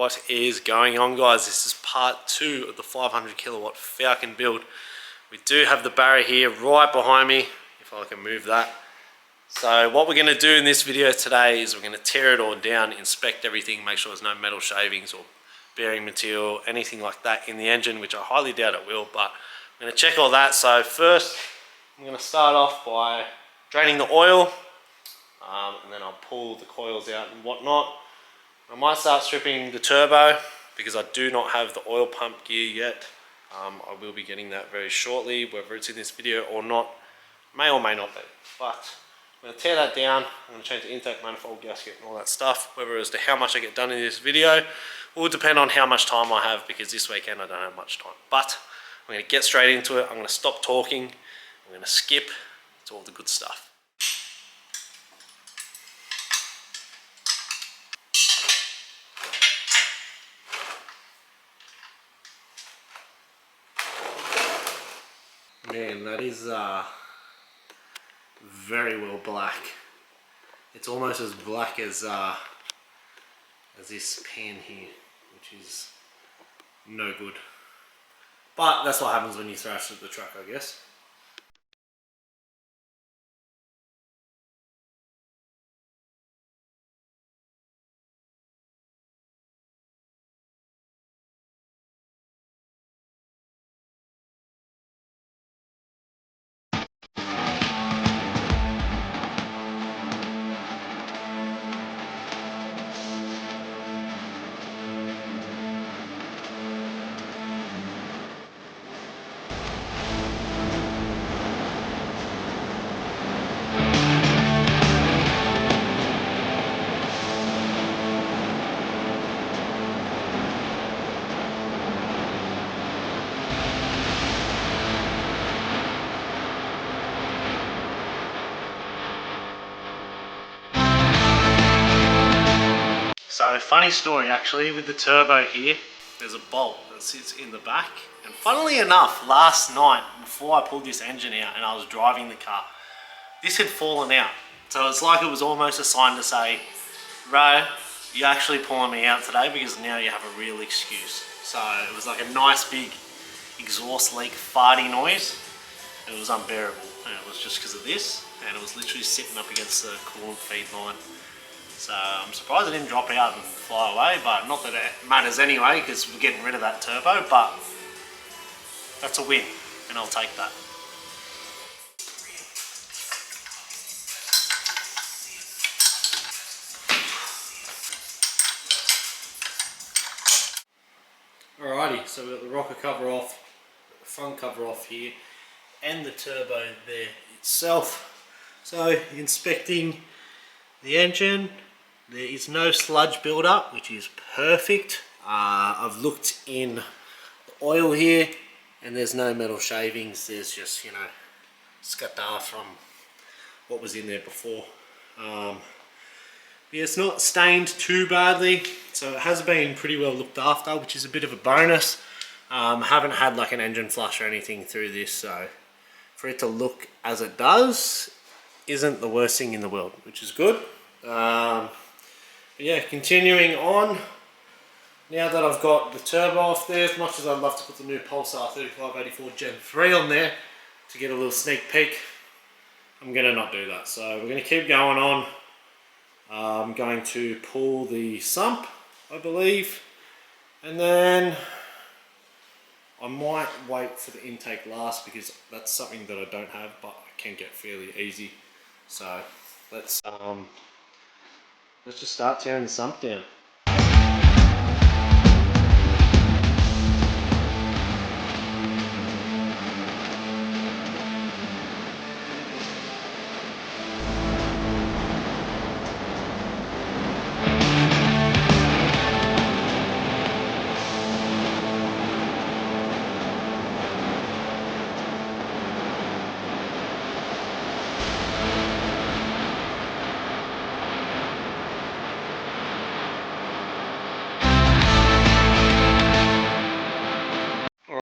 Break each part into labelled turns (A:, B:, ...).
A: What is going on, guys? This is part 2 of the 500 kilowatt Falcon build. We do have the barrier here right behind me, if I can move that. So what we're going to do in this video today is we're going to tear it all down, inspect everything, make sure there's no metal shavings or bearing material, anything like that in the engine, which I highly doubt it will, but I'm going to check all that. So first, I'm going to start off by draining the oil, and then I'll pull the coils out and whatnot. I might start stripping the turbo because I do not have the oil pump gear yet. I will be getting that very shortly, whether it's in this video or not, may or may not be. But I'm going to tear that down. I'm going to change the intake manifold gasket and all that stuff. Whether as to how much I get done in this video will depend on how much time I have, because this weekend I don't have much time. But I'm going to get straight into it. I'm going to stop talking. I'm going to skip to all the good stuff. Man, that is very well black. It's almost as black as this pan here, which is no good. But that's what happens when you thrash at the truck, I guess. So funny story actually with the turbo here, there's a bolt that sits in the back, and funnily enough last night before I pulled this engine out and I was driving the car, this had fallen out. So it's like it was almost a sign to say, Ro, you're actually pulling me out today because now you have a real excuse. So it was like a nice big exhaust leak farty noise, and it was unbearable, and it was just because of this, and it was literally sitting up against the coolant feed line. So I'm surprised it didn't drop out and fly away, but not that it matters anyway because we're getting rid of that turbo, but that's a win and I'll take that. Alrighty, so we've got the rocker cover off, the front cover off here, and the turbo there itself. So inspecting the engine, there is no sludge buildup, which is perfect. I've looked in the oil here and there's no metal shavings. There's just, you know, scatter from what was in there before. Yeah, it's not stained too badly, so it has been pretty well looked after, which is a bit of a bonus. Haven't had like an engine flush or anything through this, so for it to look as it does isn't the worst thing in the world, which is good. Yeah, continuing on, now that I've got the turbo off there, as much as I'd love to put the new Pulsar 3584 Gen 3 on there to get a little sneak peek, I'm going to not do that. So we're going to keep going on. I'm going to pull the sump, I believe, and then I might wait for the intake last because that's something that I don't have, but I can get fairly easy. So let's just start tearing the sump down.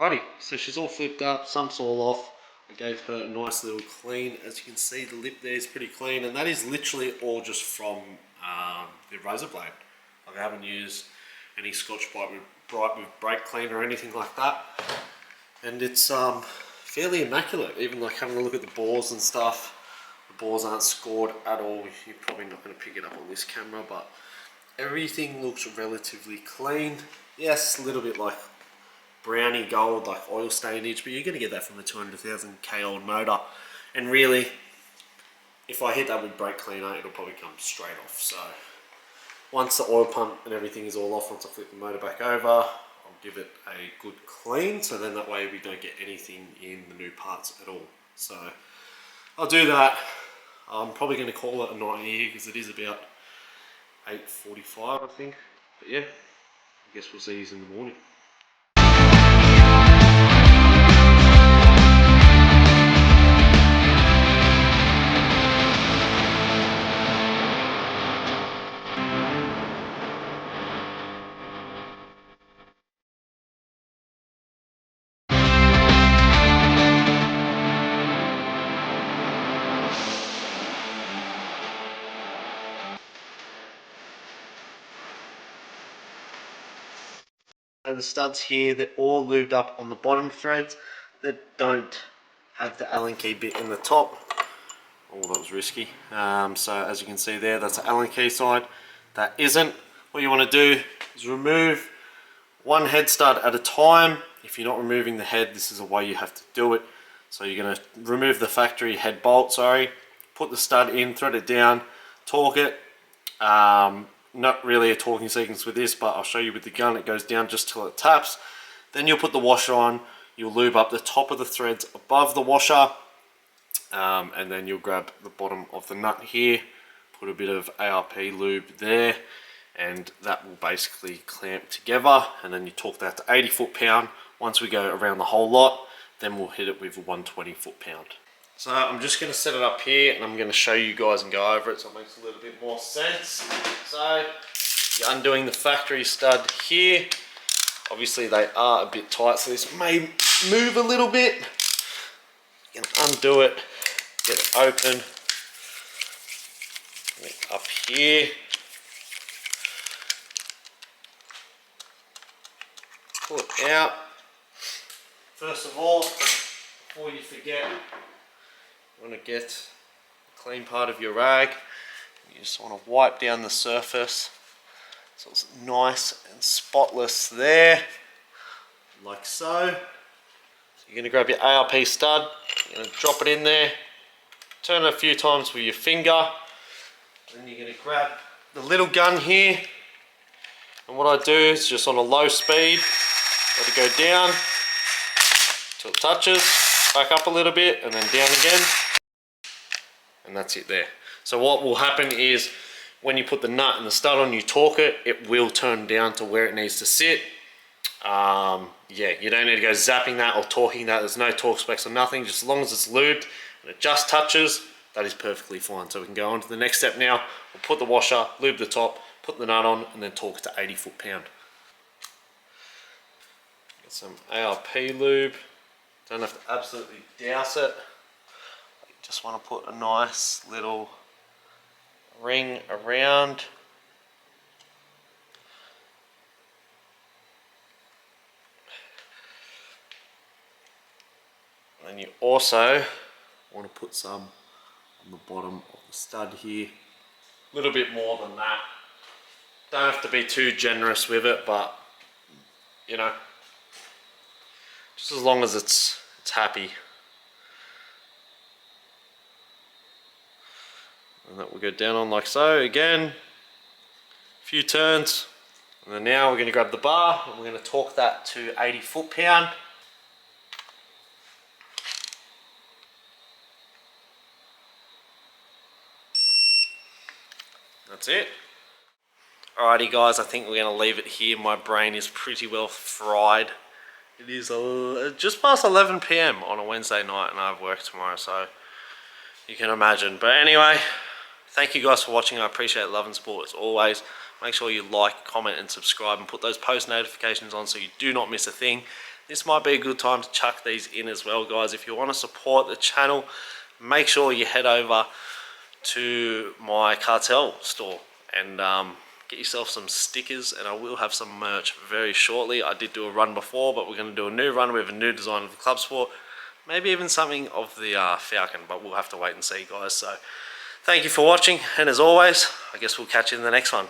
A: Alrighty, so she's all flipped up, sump's all off. I gave her a nice little clean. As you can see, the lip there is pretty clean, and that is literally all just from the razor blade. Like, I haven't used any Scotch Brite with brake cleaner or anything like that. And it's fairly immaculate. Even like having a look at the bores and stuff, the bores aren't scored at all. You're probably not going to pick it up on this camera, but everything looks relatively clean. Yes, a little bit like browny gold, like oil stainage, but you're going to get that from a 200,000k old motor. And really, if I hit that with brake cleaner, it'll probably come straight off. So once the oil pump and everything is all off, once I flip the motor back over, I'll give it a good clean, so then that way we don't get anything in the new parts at all. So I'll do that. I'm probably going to call it a night here because it is about 8:45, I think. But yeah, I guess we'll see you in the morning. And the studs here, they're all lubed up on the bottom threads that don't have the Allen key bit in the top. Oh, that was risky. So as you can see there, that's the Allen key side. That isn't. What you want to do is remove one head stud at a time. If you're not removing the head, this is a way you have to do it. So you're going to remove the factory head bolt, put the stud in, thread it down, torque it. Not really a torquing sequence with this, but I'll show you with the gun. It goes down just till it taps. Then you'll put the washer on. You'll lube up the top of the threads above the washer, and then you'll grab the bottom of the nut here, put a bit of ARP lube there, and that will basically clamp together. And then you torque that to 80 foot-pound. Once we go around the whole lot, then we'll hit it with a 120 foot-pound. So I'm just going to set it up here and I'm going to show you guys and go over it so it makes a little bit more sense. So you're undoing the factory stud here. Obviously they are a bit tight, so this may move a little bit. You can undo it, get it open, get it up here. Pull it out. First of all, before you forget, you want to get the clean part of your rag. You just want to wipe down the surface so it's nice and spotless there, like so. You're going to grab your ARP stud, you're going to drop it in there, turn it a few times with your finger, then you're going to grab the little gun here, and what I do is just on a low speed, let it go down till it touches, back up a little bit and then down again. And that's it there. So what will happen is when you put the nut and the stud on, you torque it, it will turn down to where it needs to sit. Yeah, you don't need to go zapping that or torquing that. There's no torque specs or nothing. Just as long as it's lubed and it just touches, that is perfectly fine. So we can go on to the next step now. We'll put the washer, lube the top, put the nut on, and then torque it to 80 foot-pound. Get some ARP lube. Don't have to absolutely douse it. Just want to put a nice little ring around. And then you also want to put some on the bottom of the stud here. A little bit more than that. Don't have to be too generous with it, but you know, just as long as it's happy. And that will go down on like so. Again, a few turns. And then now we're going to grab the bar and we're going to torque that to 80 foot-pound. That's it. Alrighty guys, I think we're going to leave it here. My brain is pretty well fried. It is just past 11 PM on a Wednesday night and I have work tomorrow, so you can imagine. But anyway, thank you guys for watching. I appreciate love and support as always. Make sure you like, comment and subscribe and put those post notifications on so you do not miss a thing. This might be a good time to chuck these in as well, guys. If you want to support the channel, make sure you head over to my Cartel store and get yourself some stickers, and I will have some merch very shortly. I did do a run before, but we're going to do a new run with a new design of the Club Sport. Maybe even something of the Falcon, but we'll have to wait and see, guys. So thank you for watching, and as always, I guess we'll catch you in the next one.